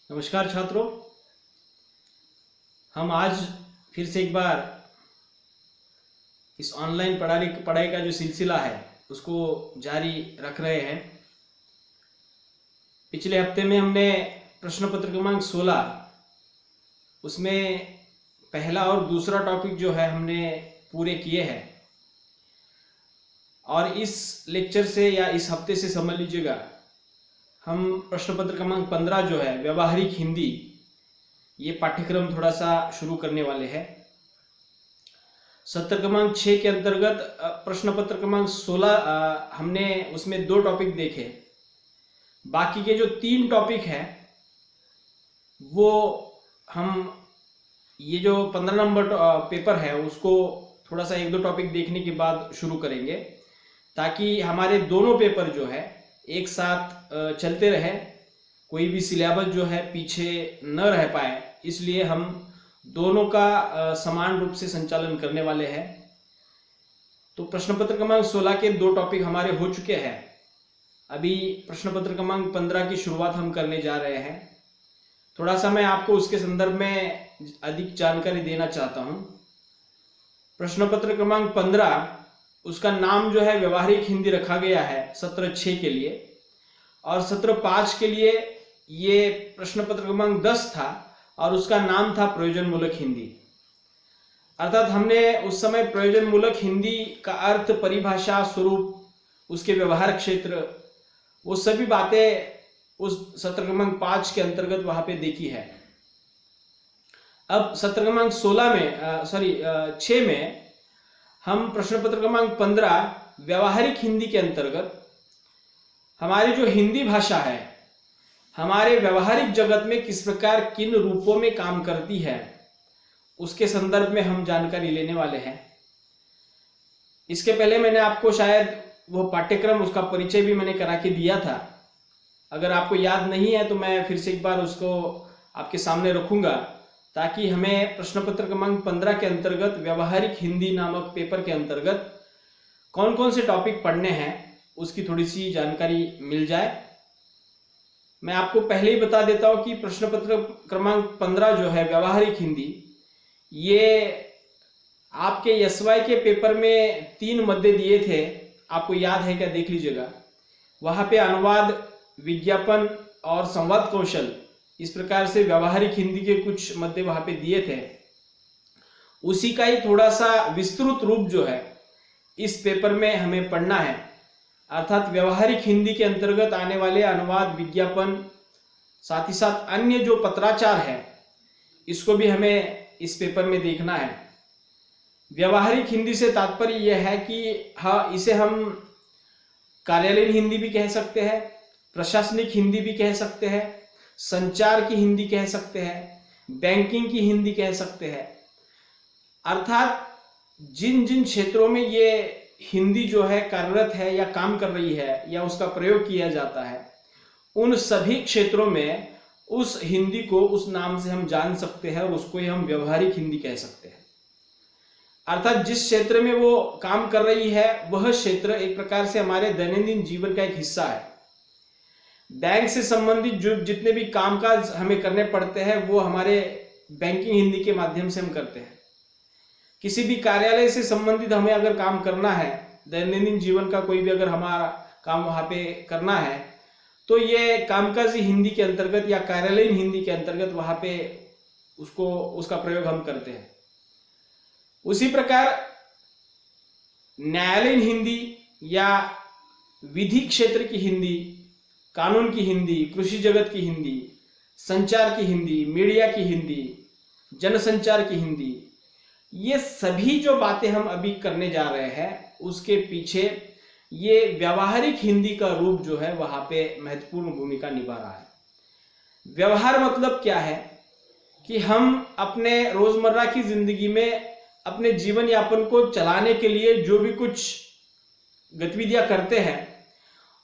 नमस्कार छात्रों। हम आज फिर से एक बार इस ऑनलाइन पढ़ाई का जो सिलसिला है उसको जारी रख रहे हैं। पिछले हफ्ते में हमने प्रश्न पत्र क्रमांक 16 उसमें पहला और दूसरा टॉपिक जो है हमने पूरे किए हैं और इस लेक्चर से या इस हफ्ते से समझ लीजिएगा, हम प्रश्न पत्र क्रमांक 15 जो है व्यवहारिक हिंदी, ये पाठ्यक्रम थोड़ा सा शुरू करने वाले हैं। सत्र क्रमांक 6 के अंतर्गत प्रश्न पत्र क्रमांक 16 हमने उसमें 2 टॉपिक देखे। बाकी के जो 3 टॉपिक हैं वो हम ये जो 15 नंबर पेपर है उसको थोड़ा सा 1-2 टॉपिक देखने के बाद शुरू करेंगे, ताकि हमारे दोनों पेपर जो है एक साथ चलते रहे, कोई भी सिलेबस जो है पीछे न रह पाए। इसलिए हम दोनों का समान रूप से संचालन करने वाले हैं। तो प्रश्न पत्र क्रमांक 16 के 2 टॉपिक हमारे हो चुके हैं। अभी प्रश्न पत्र क्रमांक 15 की शुरुआत हम करने जा रहे हैं। थोड़ा सा मैं आपको उसके संदर्भ में अधिक जानकारी देना चाहता हूं। प्रश्न पत्र क्रमांक 15 उसका नाम जो है व्यवहारिक हिंदी रखा गया है सत्र 6 के लिए, और सत्र 5 के लिए ये प्रश्न पत्र क्रमांक 10 था और उसका नाम था प्रयोजन मूलक हिंदी। अर्थात हमने उस समय प्रयोजन मूलक हिंदी का अर्थ, परिभाषा, स्वरूप, उसके व्यवहार क्षेत्र, वो सभी बातें उस सत्र क्रमांक 5 के अंतर्गत वहां पे देखी है। अब सत्र क्रमांक 6 में हम प्रश्न पत्र क्रमांक 15 व्यवहारिक हिंदी के अंतर्गत हमारी जो हिंदी भाषा है हमारे व्यवहारिक जगत में किस प्रकार किन रूपों में काम करती है उसके संदर्भ में हम जानकारी लेने वाले हैं। इसके पहले मैंने आपको शायद वो पाठ्यक्रम, उसका परिचय भी मैंने करा के दिया था। अगर आपको याद नहीं है तो मैं फिर से एक बार उसको आपके सामने रखूंगा, ताकि हमें प्रश्न पत्र क्रमांक 15 के अंतर्गत व्यवहारिक हिंदी नामक पेपर के अंतर्गत कौन कौन से टॉपिक पढ़ने हैं उसकी थोड़ी सी जानकारी मिल जाए। मैं आपको पहले ही बता देता हूं कि प्रश्न पत्र क्रमांक 15 जो है व्यवहारिक हिंदी, ये आपके एसवाई के पेपर में 3 मध्य दिए थे। आपको याद है क्या? देख लीजिएगा। वहां पे अनुवाद, विज्ञापन और संवाद कौशल, इस प्रकार से व्यवहारिक हिंदी के कुछ मध्य वहां पे दिए थे। उसी का ही थोड़ा सा विस्तृत रूप जो है इस पेपर में हमें पढ़ना है। अर्थात व्यवहारिक हिंदी के अंतर्गत आने वाले अनुवाद, विज्ञापन, साथ ही साथ अन्य जो पत्राचार है, इसको भी हमें इस पेपर में देखना है। व्यवहारिक हिंदी से तात्पर्य यह है कि हाँ, इसे हम कार्यालयीन हिंदी भी कह सकते हैं, प्रशासनिक हिंदी भी कह सकते हैं, संचार की हिंदी कह सकते हैं, बैंकिंग की हिंदी कह सकते हैं। अर्थात जिन जिन क्षेत्रों में ये हिंदी जो है कार्यरत है या काम कर रही है या उसका प्रयोग किया जाता है, उन सभी क्षेत्रों में उस हिंदी को उस नाम से हम जान सकते हैं और उसको ही हम व्यवहारिक हिंदी कह सकते हैं। अर्थात जिस क्षेत्र में वो काम कर रही है वह क्षेत्र एक प्रकार से हमारे दैनंदिन जीवन का एक हिस्सा है। बैंक से संबंधित जो जितने भी कामकाज हमें करने पड़ते हैं वो हमारे बैंकिंग हिंदी के माध्यम से हम करते हैं। किसी भी कार्यालय से संबंधित हमें अगर काम करना है, दैनंदिन जीवन का कोई भी अगर हमारा काम वहां पे करना है, तो ये कामकाजी हिंदी के अंतर्गत या कार्यालयीन हिंदी के अंतर्गत वहां पे उसका प्रयोग हम करते हैं। उसी प्रकार न्यायालयीन हिंदी या विधि क्षेत्र की हिंदी, कानून की हिंदी, कृषि जगत की हिंदी, संचार की हिंदी, मीडिया की हिंदी, जनसंचार की हिंदी, ये सभी जो बातें हम अभी करने जा रहे हैं उसके पीछे ये व्यवहारिक हिंदी का रूप जो है वहां पे महत्वपूर्ण भूमिका निभा रहा है। व्यवहार मतलब क्या है कि हम अपने रोजमर्रा की जिंदगी में अपने जीवन यापन को चलाने के लिए जो भी कुछ गतिविधियां करते हैं,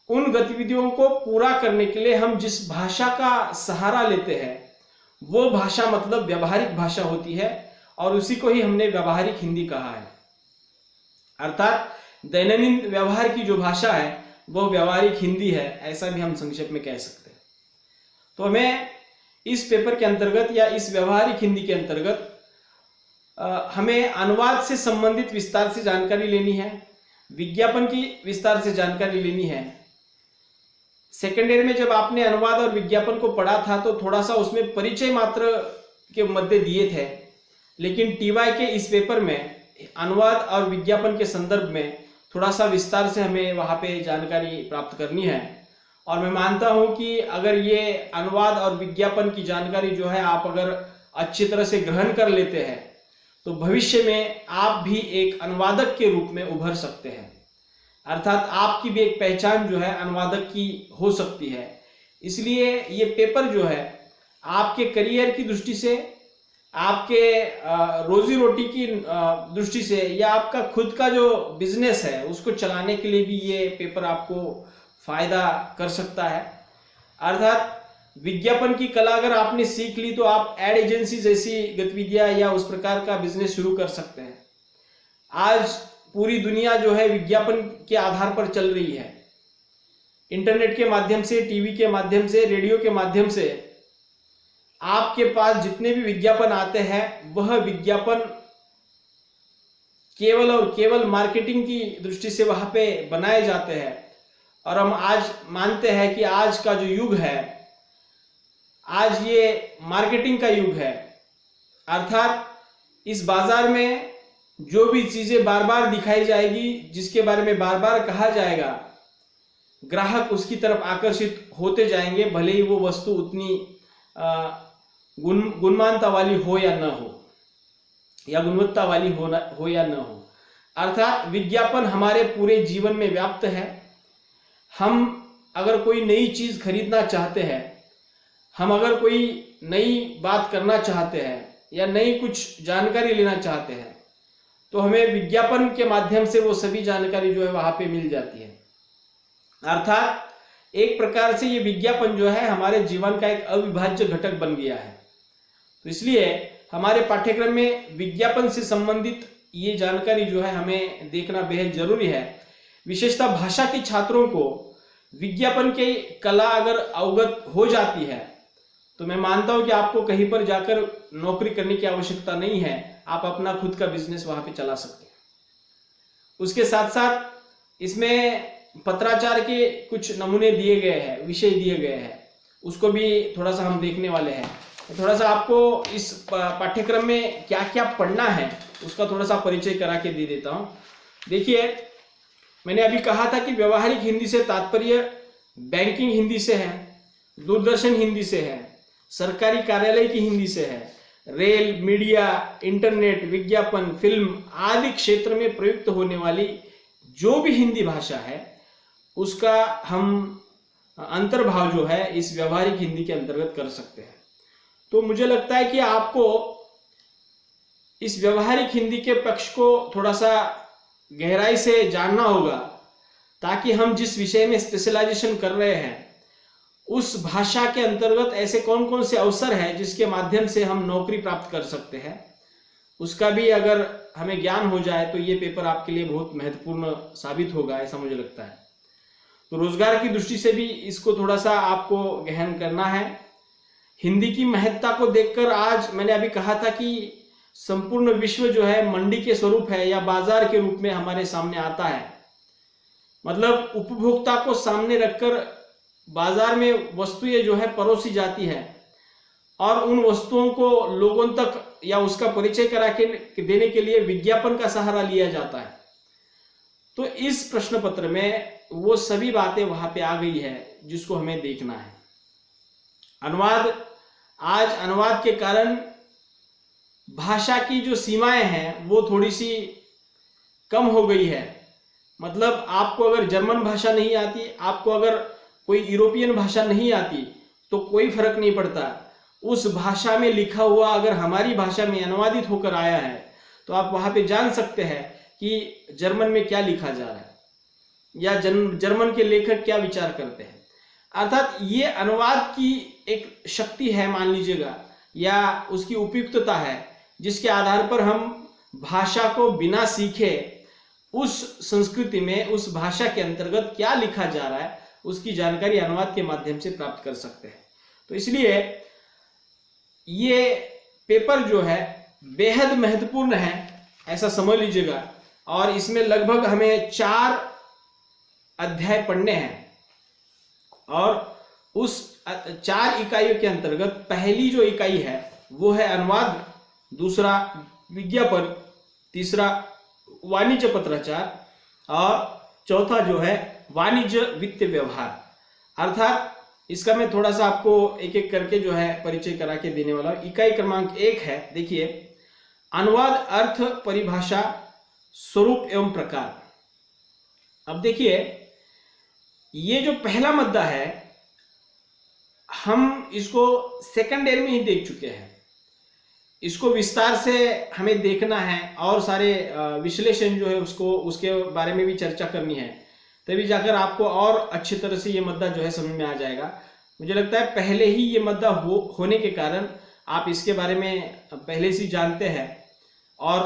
उन गतिविधियों को पूरा करने के लिए हम जिस भाषा का सहारा लेते हैं वो भाषा मतलब व्यवहारिक भाषा होती है, और उसी को ही हमने व्यवहारिक हिंदी कहा है। अर्थात दैनंदिन व्यवहार की जो भाषा है वो व्यवहारिक हिंदी है, ऐसा भी हम संक्षेप में कह सकते हैं। तो हमें इस पेपर के अंतर्गत या इस व्यवहारिक हिंदी के अंतर्गत हमें अनुवाद से संबंधित विस्तार से जानकारी लेनी है, विज्ञापन की विस्तार से जानकारी लेनी है। सेकेंड ईयर में जब आपने अनुवाद और विज्ञापन को पढ़ा था तो थोड़ा सा उसमें परिचय मात्र के मध्य दिए थे, लेकिन टीवाई के इस पेपर में अनुवाद और विज्ञापन के संदर्भ में थोड़ा सा विस्तार से हमें वहां पे जानकारी प्राप्त करनी है। और मैं मानता हूं कि अगर ये अनुवाद और विज्ञापन की जानकारी जो है आप अगर अच्छी तरह से ग्रहण कर लेते हैं तो भविष्य में आप भी एक अनुवादक के रूप में उभर सकते हैं, अर्थात आपकी भी एक पहचान जो है अनुवादक की हो सकती है। इसलिए ये पेपर जो है आपके करियर की दृष्टि से, आपके रोजी रोटी की दृष्टि से, या आपका खुद का जो बिजनेस है उसको चलाने के लिए भी ये पेपर आपको फायदा कर सकता है। अर्थात विज्ञापन की कला अगर आपने सीख ली तो आप एड एजेंसी जैसी गतिविधियां या उस प्रकार का बिजनेस शुरू कर सकते हैं। आज पूरी दुनिया जो है विज्ञापन के आधार पर चल रही है। इंटरनेट के माध्यम से, टीवी के माध्यम से, रेडियो के माध्यम से आपके पास जितने भी विज्ञापन आते हैं वह विज्ञापन केवल और केवल मार्केटिंग की दृष्टि से वहां पे बनाए जाते हैं। और हम आज मानते हैं कि आज का जो युग है, आज ये मार्केटिंग का युग है। अर्थात इस बाजार में जो भी चीजें बार बार दिखाई जाएगी, जिसके बारे में बार बार कहा जाएगा, ग्राहक उसकी तरफ आकर्षित होते जाएंगे, भले ही वो वस्तु उतनी गुणमानता वाली हो या न हो, या गुणवत्ता वाली हो या न हो। अर्थात विज्ञापन हमारे पूरे जीवन में व्याप्त है। हम अगर कोई नई चीज खरीदना चाहते हैं, हम अगर कोई नई बात करना चाहते हैं या नई कुछ जानकारी लेना चाहते हैं तो हमें विज्ञापन के माध्यम से वो सभी जानकारी जो है वहां पे मिल जाती है। अर्थात एक प्रकार से ये विज्ञापन जो है हमारे जीवन का एक अविभाज्य घटक बन गया है। तो इसलिए हमारे पाठ्यक्रम में विज्ञापन से संबंधित ये जानकारी जो है हमें देखना बेहद जरूरी है। विशेषतः भाषा के छात्रों को विज्ञापन की कला अगर अवगत हो जाती है तो मैं मानता हूं कि आपको कहीं पर जाकर नौकरी करने की आवश्यकता नहीं है, आप अपना खुद का बिजनेस वहां पे चला सकते हैं। उसके साथ साथ इसमें पत्राचार के कुछ नमूने दिए गए हैं, विषय दिए गए हैं, उसको भी थोड़ा सा हम देखने वाले हैं। थोड़ा सा आपको इस पाठ्यक्रम में क्या क्या पढ़ना है उसका थोड़ा सा परिचय करा के दे देता हूं। देखिए, मैंने अभी कहा था कि व्यवहारिक हिंदी से तात्पर्य बैंकिंग हिंदी से है, दूरदर्शन हिंदी से है, सरकारी कार्यालय की हिंदी से है, रेल, मीडिया, इंटरनेट, विज्ञापन, फिल्म आदि क्षेत्र में प्रयुक्त होने वाली जो भी हिंदी भाषा है उसका हम अंतर्भाव जो है इस व्यवहारिक हिंदी के अंतर्गत कर सकते हैं। तो मुझे लगता है कि आपको इस व्यवहारिक हिंदी के पक्ष को थोड़ा सा गहराई से जानना होगा, ताकि हम जिस विषय में स्पेशलाइजेशन कर रहे हैं उस भाषा के अंतर्गत ऐसे कौन कौन से अवसर हैं जिसके माध्यम से हम नौकरी प्राप्त कर सकते हैं, उसका भी अगर हमें ज्ञान हो जाए तो ये पेपर आपके लिए बहुत महत्वपूर्ण साबित होगा, ऐसा मुझे लगता है। तो रोजगार की दृष्टि से भी इसको थोड़ा सा आपको गहन करना है। हिंदी की महत्ता को देखकर आज मैंने अभी कहा था कि संपूर्ण विश्व जो है मंडी के स्वरूप है या बाजार के रूप में हमारे सामने आता है। मतलब उपभोक्ता को सामने रखकर बाजार में वस्तुएं जो है परोसी जाती है और उन वस्तुओं को लोगों तक या उसका परिचय करा के देने के लिए विज्ञापन का सहारा लिया जाता है। तो इस प्रश्न पत्र में वो सभी बातें वहां पे आ गई है जिसको हमें देखना है। अनुवाद, आज अनुवाद के कारण भाषा की जो सीमाएं हैं वो थोड़ी सी कम हो गई है। मतलब आपको अगर जर्मन भाषा नहीं आती, आपको अगर कोई यूरोपियन भाषा नहीं आती तो कोई फर्क नहीं पड़ता। उस भाषा में लिखा हुआ अगर हमारी भाषा में अनुवादित होकर आया है तो आप वहां पे जान सकते हैं कि जर्मन में क्या लिखा जा रहा है या जर्मन के लेखक क्या विचार करते हैं। अर्थात ये अनुवाद की एक शक्ति है, मान लीजिएगा, या उसकी उपयुक्तता है, जिसके आधार पर हम भाषा को बिना सीखे उस संस्कृति में, उस भाषा के अंतर्गत क्या लिखा जा रहा है उसकी जानकारी अनुवाद के माध्यम से प्राप्त कर सकते हैं। तो इसलिए ये पेपर जो है बेहद महत्वपूर्ण है, ऐसा समझ लीजिएगा। और इसमें लगभग हमें 4 अध्याय पढ़ने हैं और उस 4 इकाइयों के अंतर्गत पहली जो इकाई है वो है अनुवाद, दूसरा विज्ञापन, तीसरा वाणिज्य पत्राचार और चौथा जो है वाणिज्य वित्त व्यवहार। अर्थात इसका मैं थोड़ा सा आपको एक एक करके जो है परिचय करा के देने वाला हूं। इकाई क्रमांक 1 है, देखिए, अनुवाद, अर्थ, परिभाषा, स्वरूप एवं प्रकार। अब देखिए, ये जो पहला मुद्दा है हम इसको सेकंड ईयर में ही देख चुके हैं। इसको विस्तार से हमें देखना है और सारे विश्लेषण जो है उसके बारे में भी चर्चा करनी है, तभी जाकर आपको और अच्छी तरह से ये मुद्दा जो है समझ में आ जाएगा। मुझे लगता है पहले ही ये मुद्दा होने के कारण आप इसके बारे में पहले से जानते हैं और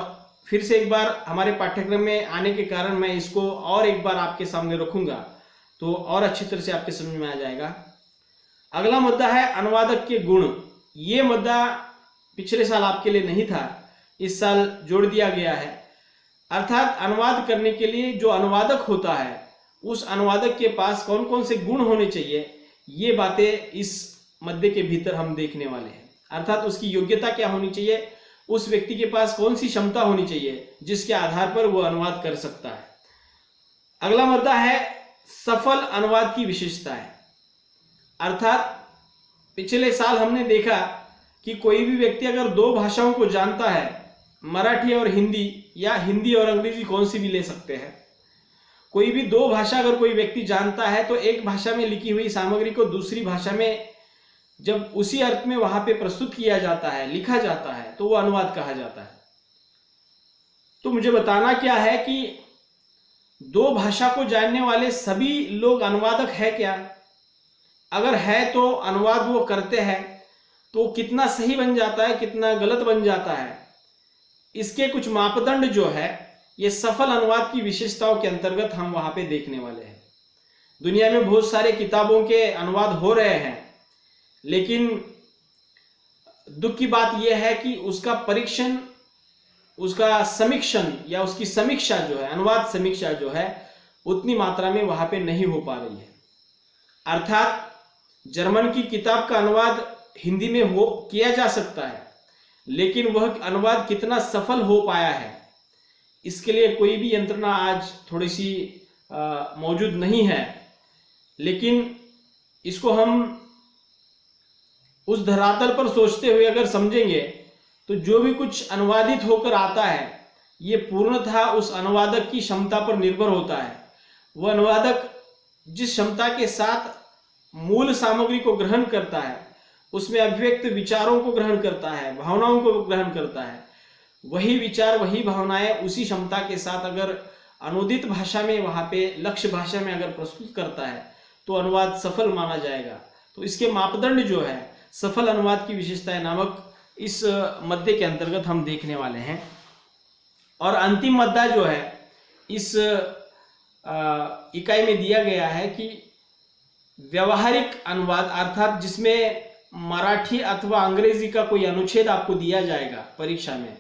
फिर से एक बार हमारे पाठ्यक्रम में आने के कारण मैं इसको और एक बार आपके सामने रखूंगा तो और अच्छी तरह से आपके समझ में आ जाएगा। अगला मुद्दा है अनुवादक के गुण। ये मुद्दा पिछले साल आपके लिए नहीं था, इस साल जोड़ दिया गया है। अर्थात अनुवाद करने के लिए जो अनुवादक होता है उस अनुवादक के पास कौन कौन से गुण होने चाहिए, ये बातें इस मुद्दे के भीतर हम देखने वाले हैं। अर्थात उसकी योग्यता क्या होनी चाहिए, उस व्यक्ति के पास कौन सी क्षमता होनी चाहिए जिसके आधार पर वो अनुवाद कर सकता है। अगला मुद्दा है सफल अनुवाद की विशेषताएं। अर्थात पिछले साल हमने देखा कि कोई भी व्यक्ति अगर 2 भाषाओं को जानता है, मराठी और हिंदी या हिंदी और अंग्रेजी कौन सी भी ले सकते हैं, कोई भी 2 भाषा अगर कोई व्यक्ति जानता है तो एक भाषा में लिखी हुई सामग्री को दूसरी भाषा में जब उसी अर्थ में वहां पे प्रस्तुत किया जाता है, लिखा जाता है, तो वो अनुवाद कहा जाता है। तो मुझे बताना क्या है कि 2 भाषा को जानने वाले सभी लोग अनुवादक है क्या? अगर है तो अनुवाद वो करते हैं तो कितना सही बन जाता है, कितना गलत बन जाता है, इसके कुछ मापदंड जो है ये सफल अनुवाद की विशेषताओं के अंतर्गत हम वहां पे देखने वाले हैं। दुनिया में बहुत सारे किताबों के अनुवाद हो रहे हैं, लेकिन दुख की बात यह है कि उसका परीक्षण, उसका समीक्षण या उसकी समीक्षा जो है, अनुवाद समीक्षा जो है, उतनी मात्रा में वहां पे नहीं हो पा रही है। अर्थात जर्मन की किताब का अनुवाद हिंदी में किया जा सकता है, लेकिन वह अनुवाद कितना सफल हो पाया है इसके लिए कोई भी यंत्रणा आज थोड़ी सी मौजूद नहीं है। लेकिन इसको हम उस धरातल पर सोचते हुए अगर समझेंगे तो जो भी कुछ अनुवादित होकर आता है ये पूर्णतः उस अनुवादक की क्षमता पर निर्भर होता है। वह अनुवादक जिस क्षमता के साथ मूल सामग्री को ग्रहण करता है, उसमें अभिव्यक्त विचारों को ग्रहण करता है, भावनाओं को ग्रहण करता है, वही विचार वही भावनाएं उसी क्षमता के साथ अगर अनुदित भाषा में वहां पे लक्ष्य भाषा में अगर प्रस्तुत करता है तो अनुवाद सफल माना जाएगा। तो इसके मापदंड जो है सफल अनुवाद की विशेषताएं नामक इस मुद्दे के अंतर्गत हम देखने वाले हैं। और अंतिम मुद्दा जो है इस इकाई में दिया गया है कि व्यवहारिक अनुवाद, अर्थात जिसमें मराठी अथवा अंग्रेजी का कोई अनुच्छेद आपको दिया जाएगा परीक्षा में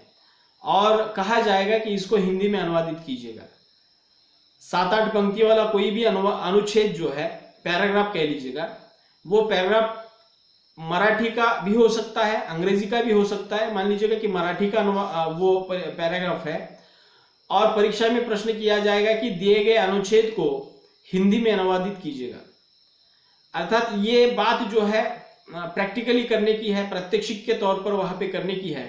और कहा जाएगा कि इसको हिंदी में अनुवादित कीजिएगा। 7-8 पंक्ति वाला कोई भी अनुच्छेद जो है, पैराग्राफ कह लीजिएगा, वो पैराग्राफ मराठी का भी हो सकता है, अंग्रेजी का भी हो सकता है। मान लीजिएगा कि मराठी का वो पैराग्राफ है और परीक्षा में प्रश्न किया जाएगा कि दिए गए अनुच्छेद को हिंदी में अनुवादित कीजिएगा। अर्थात ये बात जो है प्रैक्टिकली करने की है, प्रात्यक्षिक के तौर पर वहां पे करने की है।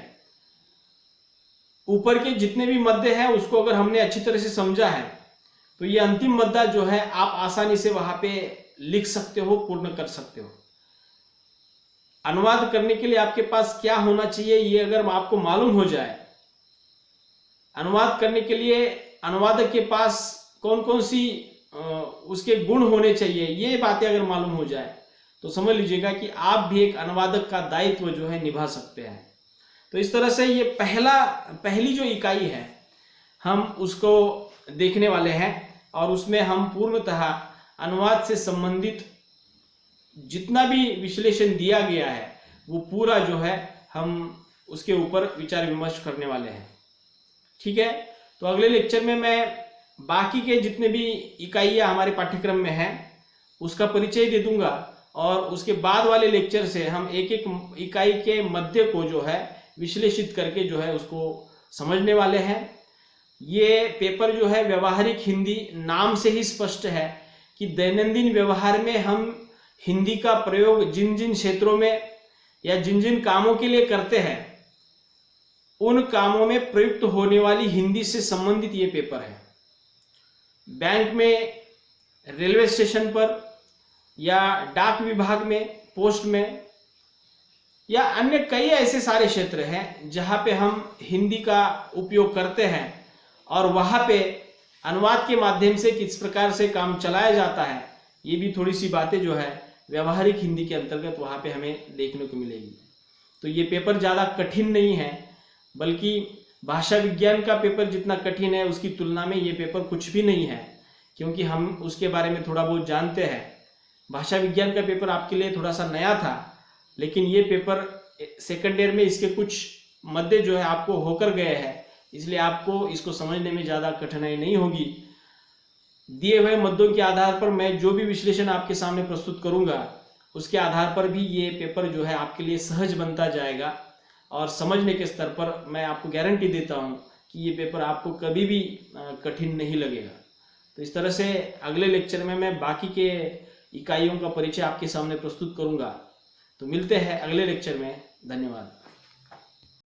ऊपर के जितने भी मुद्दे हैं उसको अगर हमने अच्छी तरह से समझा है तो ये अंतिम मुद्दा जो है आप आसानी से वहां पे लिख सकते हो, पूर्ण कर सकते हो। अनुवाद करने के लिए आपके पास क्या होना चाहिए ये अगर आपको मालूम हो जाए, अनुवाद करने के लिए अनुवादक के पास कौन कौन सी उसके गुण होने चाहिए, ये बातें अगर मालूम हो जाए तो समझ लीजिएगा कि आप भी एक अनुवादक का दायित्व जो है निभा सकते हैं। तो इस तरह से ये पहली जो इकाई है हम उसको देखने वाले हैं और उसमें हम पूर्णतः अनुवाद से संबंधित जितना भी विश्लेषण दिया गया है वो पूरा जो है हम उसके ऊपर विचार विमर्श करने वाले हैं। ठीक है, तो अगले लेक्चर में मैं बाकी के जितने भी इकाइयाँ हमारे पाठ्यक्रम में हैं उसका परिचय दे दूंगा, और उसके बाद वाले लेक्चर से हम एक एक इकाई के मध्य को जो है विश्लेषित करके जो है उसको समझने वाले हैं। ये पेपर जो है व्यवहारिक हिंदी, नाम से ही स्पष्ट है कि दैनंदिन व्यवहार में हम हिंदी का प्रयोग जिन जिन क्षेत्रों में या जिन जिन कामों के लिए करते हैं उन कामों में प्रयुक्त होने वाली हिंदी से संबंधित ये पेपर है। बैंक में, रेलवे स्टेशन पर, या डाक विभाग में, पोस्ट में, या अन्य कई ऐसे सारे क्षेत्र हैं जहां पे हम हिंदी का उपयोग करते हैं और वहां पे अनुवाद के माध्यम से किस प्रकार से काम चलाया जाता है, ये भी थोड़ी सी बातें जो है व्यवहारिक हिंदी के अंतर्गत वहां पे हमें देखने को मिलेगी। तो ये पेपर ज़्यादा कठिन नहीं है, बल्कि भाषा विज्ञान का पेपर जितना कठिन है उसकी तुलना में ये पेपर कुछ भी नहीं है, क्योंकि हम उसके बारे में थोड़ा बहुत जानते हैं। भाषा विज्ञान का पेपर आपके लिए थोड़ा सा नया था, लेकिन ये पेपर सेकंड ईयर में इसके कुछ मध्य जो है आपको होकर गए हैं, इसलिए आपको इसको समझने में ज़्यादा कठिनाई नहीं होगी। दिए हुए मुद्दों के आधार पर मैं जो भी विश्लेषण आपके सामने प्रस्तुत करूंगा उसके आधार पर भी ये पेपर जो है आपके लिए सहज बनता जाएगा, और समझने के स्तर पर मैं आपको गारंटी देता हूँ कि ये पेपर आपको कभी भी कठिन नहीं लगेगा। तो इस तरह से अगले लेक्चर में मैं बाकी के इकाइयों का परिचय आपके सामने प्रस्तुत करूंगा। तो मिलते हैं अगले लेक्चर में। धन्यवाद।